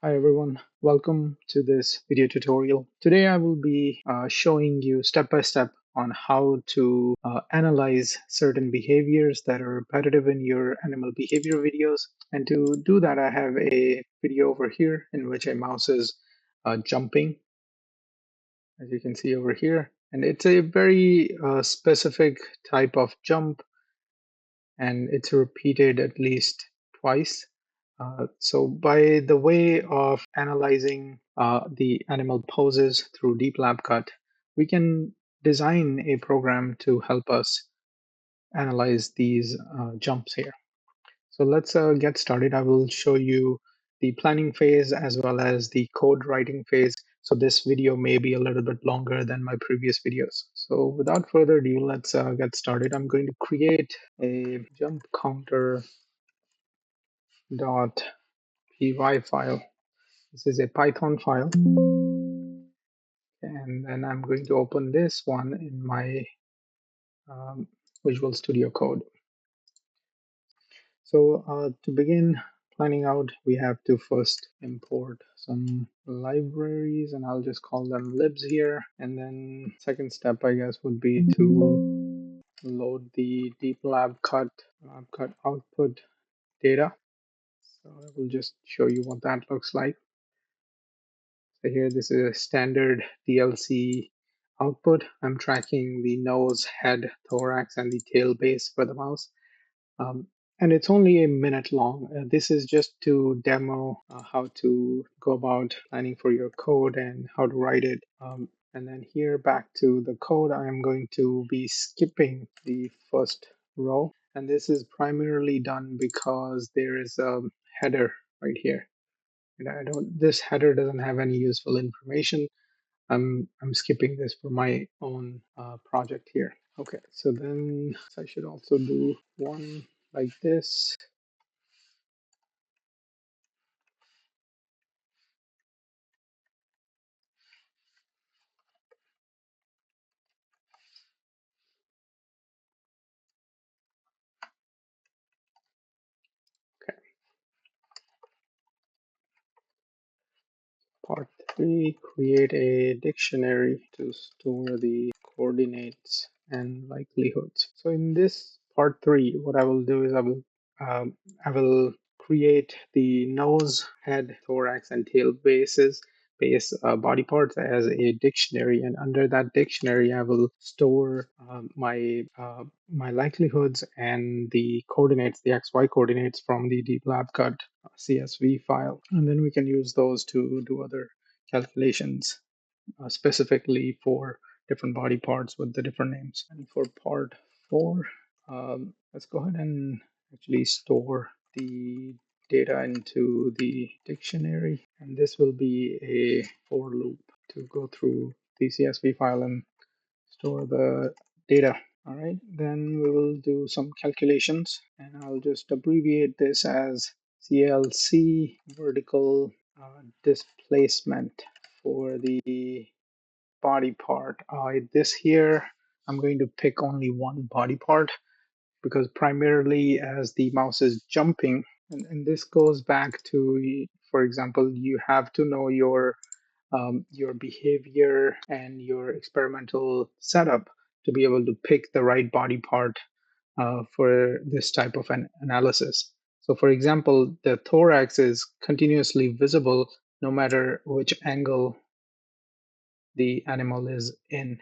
Hi everyone, welcome to this video tutorial. Today I will be showing you step by step on how to analyze certain behaviors that are repetitive in your animal behavior videos. And to do that, I have a video over here in which a mouse is jumping, as you can see over here. And it's a very specific type of jump, and it's repeated at least twice. So by the way of analyzing the animal poses through Deep Lab Cut, we can design a program to help us analyze these jumps here. So let's get started. I will show you the planning phase as well as the code writing phase. So this video may be a little bit longer than my previous videos. So without further ado, let's get started. I'm going to create a jump counter dot py file. This is a Python file. And then I'm going to open this one in my Visual Studio Code. So to begin planning out, we have to first import some libraries, and I'll just call them libs here. And then second step, I guess, would be to load the deep lab cut output data. So I will just show you what that looks like. So here, this is a standard DLC output. I'm tracking the nose, head, thorax, and the tail base for the mouse. And it's only a minute long. This is just to demo how to go about planning for your code and how to write it. And then here, back to the code, I am going to be skipping the first row. And this is primarily done because there is a header right here. And this header doesn't have any useful information. I'm skipping this for my own project here. Okay, so then I should also do one like this. Okay, part 3, create a dictionary to store the coordinates and likelihoods. So in this part 3, what I will do is I will create the nose, head, thorax, and tail base body parts as a dictionary, and under that dictionary I will store my likelihoods and the coordinates, the XY coordinates from the deep lab cut CSV file, and then we can use those to do other calculations specifically for different body parts with the different names. And for part 4, let's go ahead and actually store the data into the dictionary, and this will be a for loop to go through the CSV file and store the data. All right, then we will do some calculations, and I'll just abbreviate this as CLC vertical displacement for the body part. This here, I'm going to pick only one body part because primarily as the mouse is jumping, and this goes back to, for example, you have to know your behavior and your experimental setup to be able to pick the right body part for this type of an analysis. So for example, the thorax is continuously visible no matter which angle the animal is in.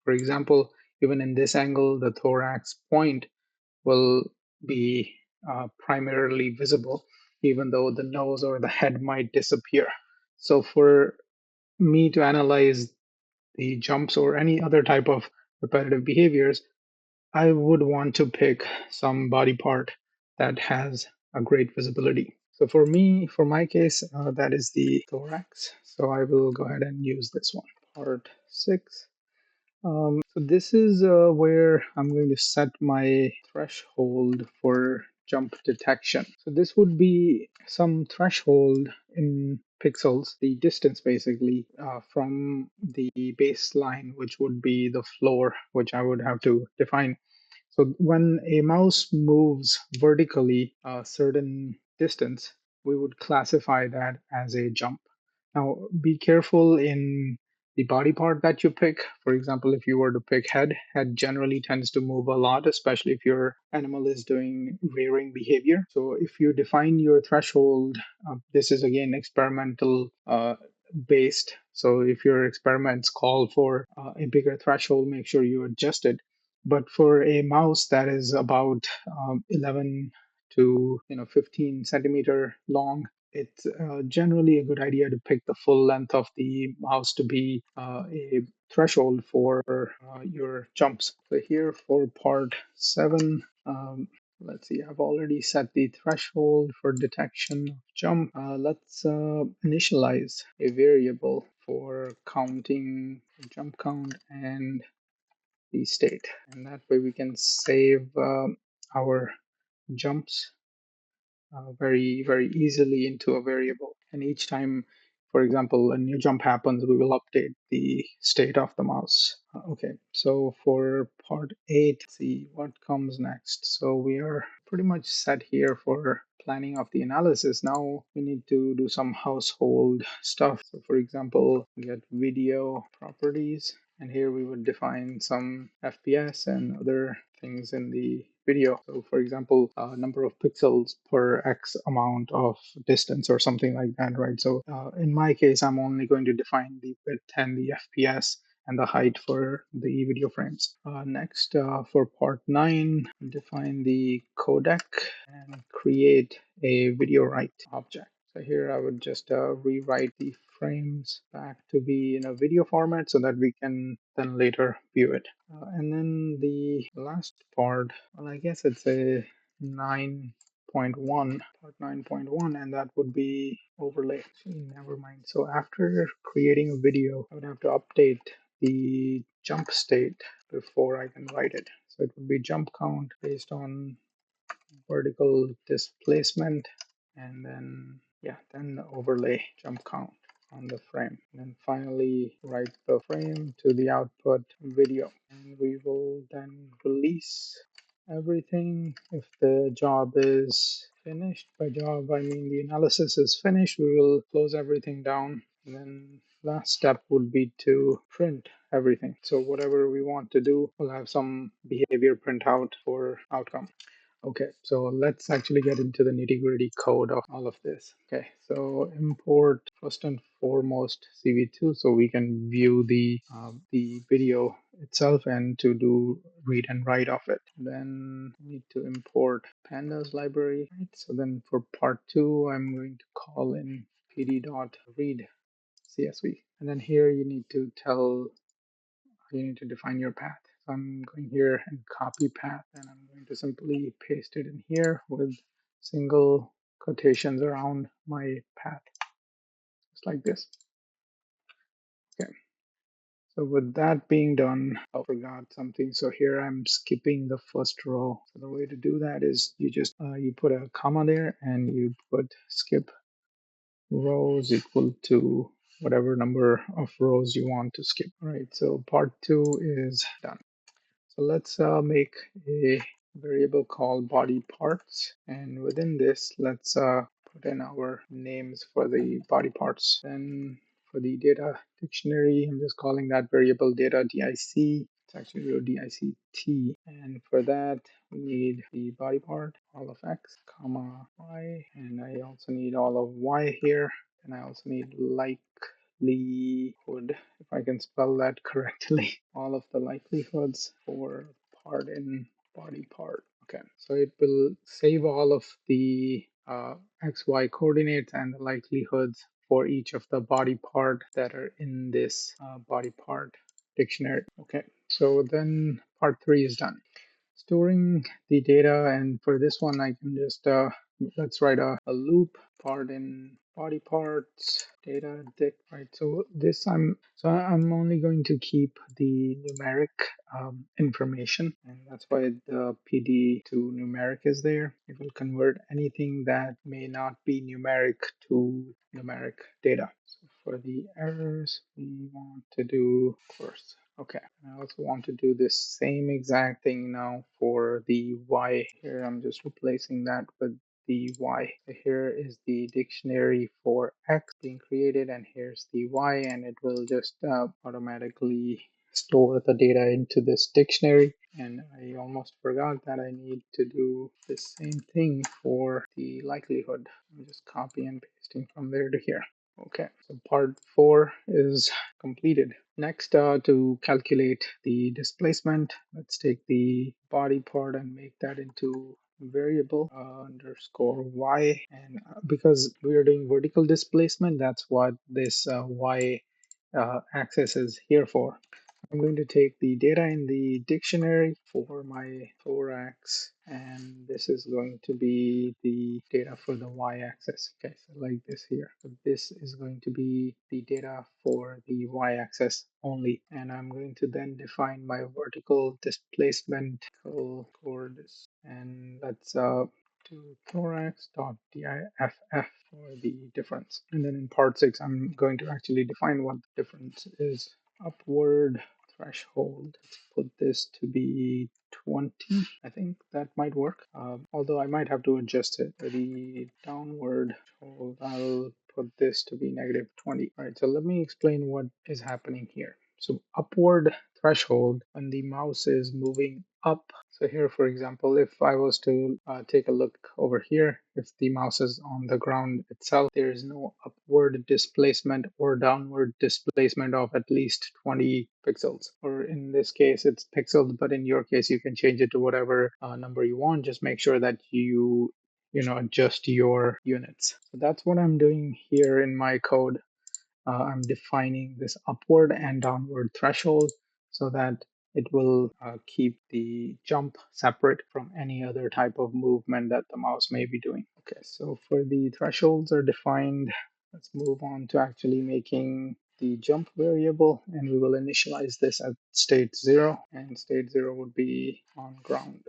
For example, even in this angle, the thorax point will be primarily visible, even though the nose or the head might disappear. So for me to analyze the jumps or any other type of repetitive behaviors, I would want to pick some body part that has a great visibility. So for me, for my case, that is the thorax. So I will go ahead and use this one, part 6. So this is where I'm going to set my threshold for jump detection. So this would be some threshold in pixels, the distance basically from the baseline, which would be the floor, which I would have to define. So when a mouse moves vertically a certain distance, we would classify that as a jump. Now, be careful in the body part that you pick. For example, if you were to pick head generally tends to move a lot, especially if your animal is doing rearing behavior. So if you define your threshold, this is again experimental based. So if your experiments call for a bigger threshold, make sure you adjust it. But for a mouse that is about 11 to 15 centimeter long, it's generally a good idea to pick the full length of the mouse to be a threshold for your jumps. So here for part 7, let's see, I've already set the threshold for detection of jump. Let's initialize a variable for counting jump count and the state. And that way we can save our jumps very easily into a variable. And each time, for example, a new jump happens, we will update the state of the mouse. Okay, so for part 8, let's see what comes next. So we are pretty much set here for planning of the analysis. Now we need to do some household stuff. So for example, get video properties. And here we would define some FPS and other things in the video. So for example, number of pixels per X amount of distance or something like that, right? So in my case, I'm only going to define the width and the FPS and the height for the video frames. Next, for part 9, define the codec and create a video write object. So here I would just rewrite the frames back to be in a video format so that we can then later view it. And then the last part, well, I guess it's a 9.1, part 9.1, and that would be overlay. Actually, never mind. So after creating a video, I would have to update the jump state before I can write it. So it would be jump count based on vertical displacement, and then then the overlay jump count on the frame. And then finally write the frame to the output video. And we will then release everything if the job is finished. By job, I mean the analysis is finished. We will close everything down. And then last step would be to print everything. So whatever we want to do, we'll have some behavior printout for outcome. Okay, so let's actually get into the nitty-gritty code of all of this. Okay, so import first and foremost CV2 so we can view the video itself and to do read and write of it. Then we need to import pandas library. Right? So then for part 2, I'm going to call in pd.read CSV. And then here you need to define your path. So I'm going here and copy path, and I'm going to simply paste it in here with single quotations around my path, just like this. Okay. So with that being done, I forgot something. So here I'm skipping the first row. So the way to do that is you just you put a comma there and you put skip rows equal to whatever number of rows you want to skip. All right. So part 2 is done. So let's make a variable called body parts, and within this, let's put in our names for the body parts. Then for the data dictionary, I'm just calling that variable data dic. It's actually real dict, and for that we need the body part, all of x, comma y, and I also need all of y here, and I also need likelihood, if I can spell that correctly, all of the likelihoods for part in body part. Okay, so it will save all of the XY coordinates and the likelihoods for each of the body part that are in this body part dictionary. Okay, so then part 3 is done. Storing the data, and for this one I can just let's write a loop part in body parts data dict, right? So I'm only going to keep the numeric information, and that's why the PD to numeric is there. It will convert anything that may not be numeric to numeric data. So for the errors, we want to do course. Okay, I also want to do this same exact thing now for the y. Here I'm just replacing that with the y. So here is the dictionary for x being created, and here's the y, and it will just automatically store the data into this dictionary. And I almost forgot that I need to do the same thing for the likelihood. I'm just copy and pasting from there to here. Okay, so part 4 is completed. Next, to calculate the displacement, let's take the body part and make that into variable underscore y. And because we are doing vertical displacement, that's what this y axis is here for. I'm going to take the data in the dictionary for my thorax, and this is going to be the data for the y-axis. Okay, so like this here. So this is going to be the data for the y-axis only, and I'm going to then define my vertical displacement coordinates, and let's to thorax.diff for the difference. And then in part 6, I'm going to actually define what the difference is. Upward threshold. Let's put this to be 20. I think that might work. Although I might have to adjust it. For the downward threshold, I'll put this to be negative 20. All right, so let me explain what is happening here. So upward threshold, when the mouse is moving up. So here, for example, if I was to take a look over here, if the mouse is on the ground itself, there is no upward displacement or downward displacement of at least 20 pixels. Or in this case, it's pixels, but in your case, you can change it to whatever number you want. Just make sure that you adjust your units. So that's what I'm doing here in my code. I'm defining this upward and downward threshold so that it will keep the jump separate from any other type of movement that the mouse may be doing. Okay, so for the thresholds are defined, let's move on to actually making the jump variable, and we will initialize this at state 0, and state 0 would be on ground.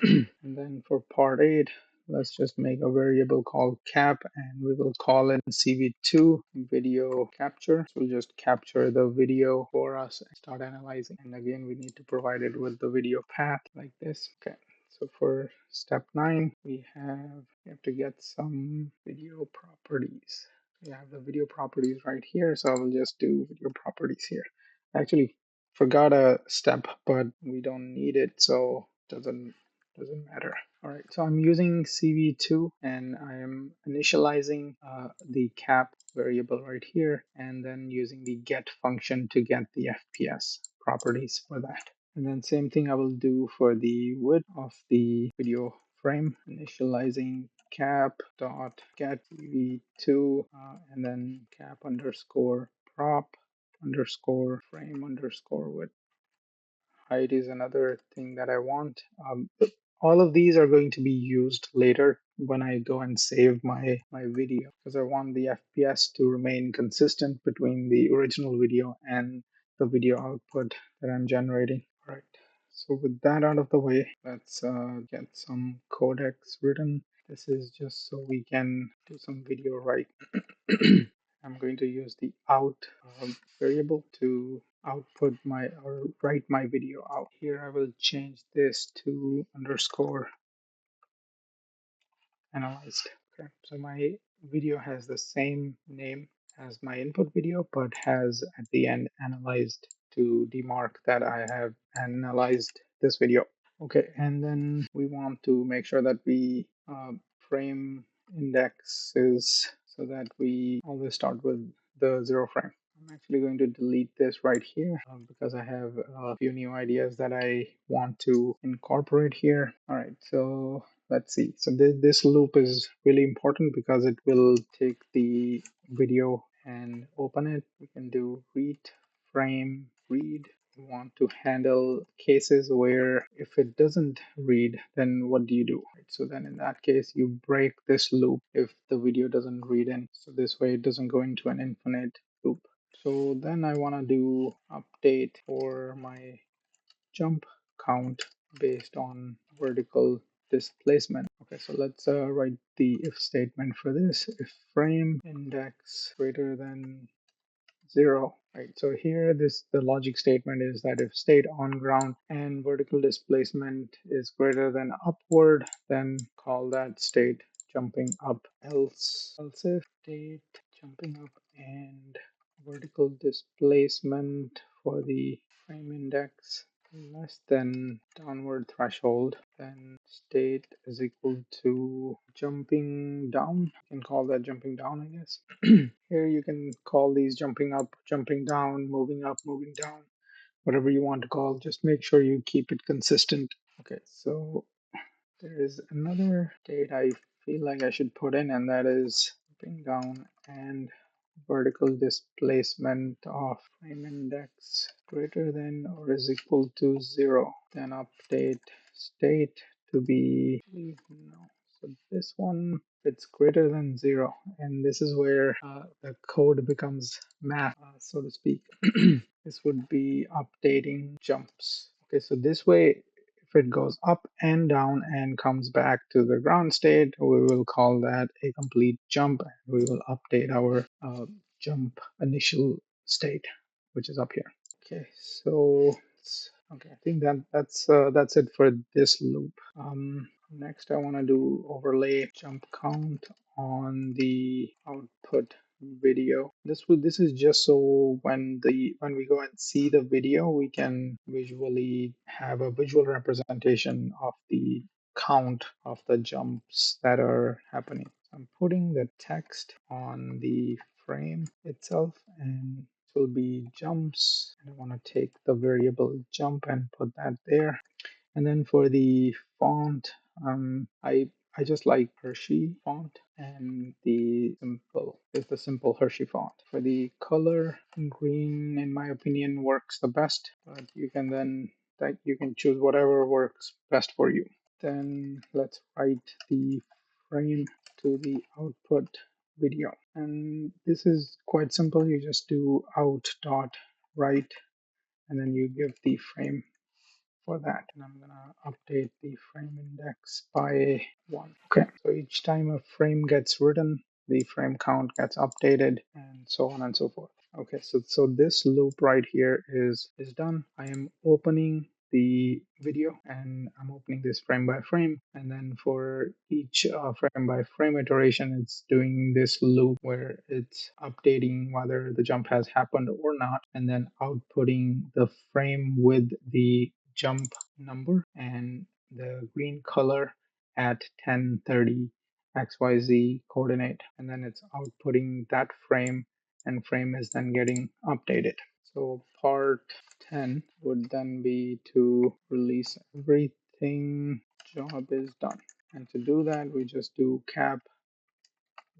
And then for part 8, let's just make a variable called cap, and we will call it CV2 video capture. So we'll just capture the video for us and start analyzing. And again, we need to provide it with the video path like this. Okay. So for step 9, we have to get some video properties. We have the video properties right here. So I will just do video properties here. I actually forgot a step, but we don't need it, so it doesn't matter. All right, so I'm using CV2 and I am initializing the cap variable right here, and then using the get function to get the FPS properties for that. And then same thing I will do for the width of the video frame, initializing cap dot get CV2 and then cap underscore prop underscore frame underscore width. Height is another thing that I want. All of these are going to be used later when I go and save my video, because I want the FPS to remain consistent between the original video and the video output that I'm generating. All right. So with that out of the way, let's get some codecs written. This is just so we can do some video write. I'm going to use the out variable to output my or write my video out. Here I will change this to underscore analyzed. Okay, so my video has the same name as my input video, but has at the end analyzed to demark that I have analyzed this video. Okay, and then we want to make sure that we frame indexes so that we always start with the 0 frame. I'm actually going to delete this right here because I have a few new ideas that I want to incorporate here. All right, so let's see. So this loop is really important because it will take the video and open it. We can do read frame read. We want to handle cases where if it doesn't read, then what do you do? Right? So then in that case, you break this loop if the video doesn't read in. So this way it doesn't go into an infinite loop. So then I want to do update for my jump count based on vertical displacement. Okay, so let's write the if statement for this. If frame index greater than 0, right? So here the logic statement is that if state on ground and vertical displacement is greater than upward, then call that state jumping up, else if state jumping up and vertical displacement for the frame index less than downward threshold, then state is equal to jumping down. You can call that jumping down, I guess. Here you can call these jumping up, jumping down, moving up, moving down, whatever you want to call. Just make sure you keep it consistent. Okay, so there is another state I feel like I should put in, and that is jumping down and vertical displacement of frame index greater than or is equal to 0. Then update state to be, no. So this one, it's greater than 0. And this is where the code becomes math, so to speak. This would be updating jumps. Okay, so this way, if it goes up and down and comes back to the ground state, we will call that a complete jump. We will update our jump initial state, which is up here. Okay, so okay, I think that's it for this loop. Next, I want to do overlay jump count on the output video. This is just so when we go and see the video, we can visually have a visual representation of the count of the jumps that are happening. I'm putting the text on the frame itself, and it will be jumps. And I want to take the variable jump and put that there. And then for the font, I just like Hershey font, and the simple Hershey font. For the color, green in my opinion works the best, but you can choose whatever works best for you. Then let's write the frame to the output video, and this is quite simple. You just do out dot write, and then you give the frame for that, and I'm gonna update the frame index by 1. Okay, so each time a frame gets written, the frame count gets updated, and so on and so forth. Okay, so this loop right here is done. I am opening the video, and I'm opening this frame by frame, and then for each frame by frame iteration, it's doing this loop where it's updating whether the jump has happened or not, and then outputting the frame with the jump number and the green color at 10:30 XYZ coordinate, and then it's outputting that frame, and frame is then getting updated. So part 10 would then be to release everything, job is done. And to do that, we just do cap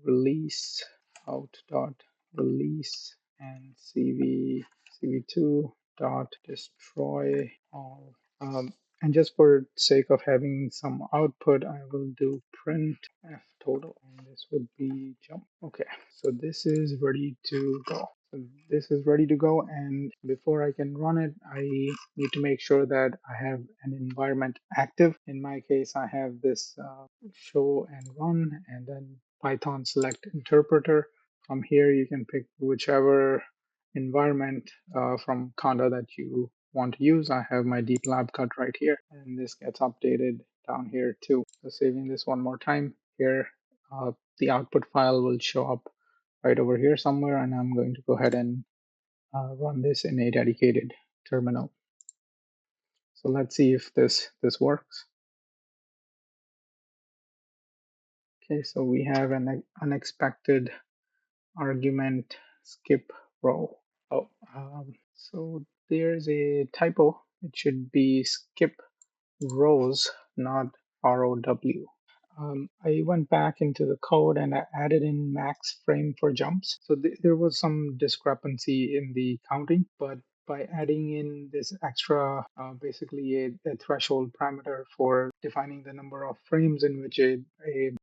release out dot release and cv2 dot destroy all. And just for sake of having some output, I will do print f total, and this would be jump. Okay, so this is ready to go. So this is ready to go, and before I can run it, I need to make sure that I have an environment active. In my case, I have this show and run, and then Python select interpreter. From here, you can pick whichever environment from Conda that you want to use. I have my deep lab cut right here, and this gets updated down here too. So saving this one more time here, the output file will show up right over here somewhere, and I'm going to go ahead and run this in a dedicated terminal. So let's see if this works. Okay, so we have an unexpected argument skip row. Oh, so there's a typo. It should be skip rows, not ROW. I went back into the code and I added in max frame for jumps. So there was some discrepancy in the counting, but by adding in this extra, basically a threshold parameter for defining the number of frames in which a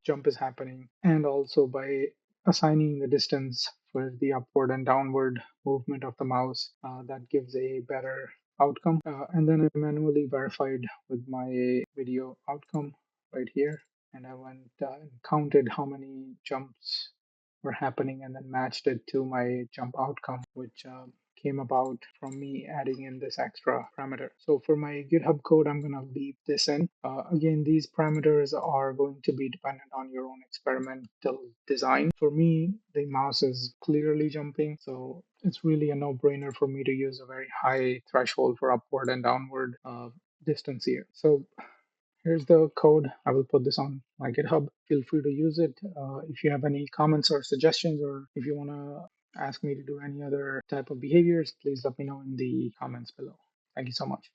jump is happening, and also by assigning the distance for the upward and downward movement of the mouse, that gives a better outcome. And then I manually verified with my video outcome right here, and I went and counted how many jumps were happening and then matched it to my jump outcome, which came about from me adding in this extra parameter. So for my GitHub code, I'm going to leave this in. Again, these parameters are going to be dependent on your own experimental design. For me, the mouse is clearly jumping, so it's really a no-brainer for me to use a very high threshold for upward and downward distance here. So here's the code. I will put this on my GitHub. Feel free to use it. If you have any comments or suggestions, or if you want to ask me to do any other type of behaviors, please let me know in the comments below. Thank you so much.